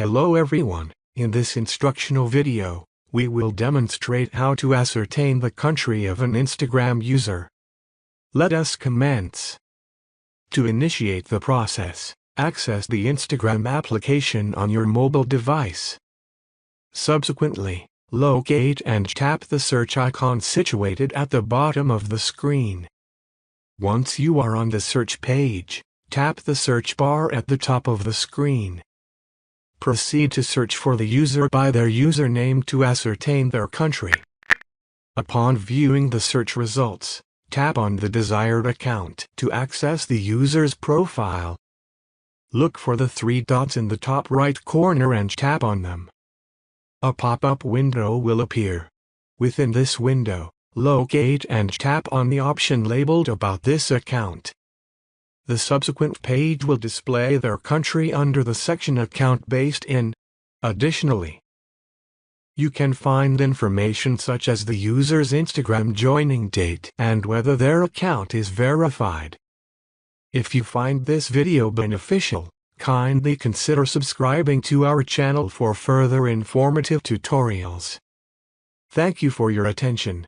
Hello everyone, in this instructional video, we will demonstrate how to ascertain the country of an Instagram user. Let us commence. To initiate the process, access the Instagram application on your mobile device. Subsequently, locate and tap the search icon situated at the bottom of the screen. Once you are on the search page, tap the search bar at the top of the screen. Proceed to search for the user by their username to ascertain their country. Upon viewing the search results, tap on the desired account to access the user's profile. Look for the three dots in the top right corner and tap on them. A pop-up window will appear. Within this window, locate and tap on the option labeled About this account. The subsequent page will display their country under the section Account Based in. Additionally, you can find information such as the user's Instagram joining date and whether their account is verified. If you find this video beneficial, kindly consider subscribing to our channel for further informative tutorials. Thank you for your attention.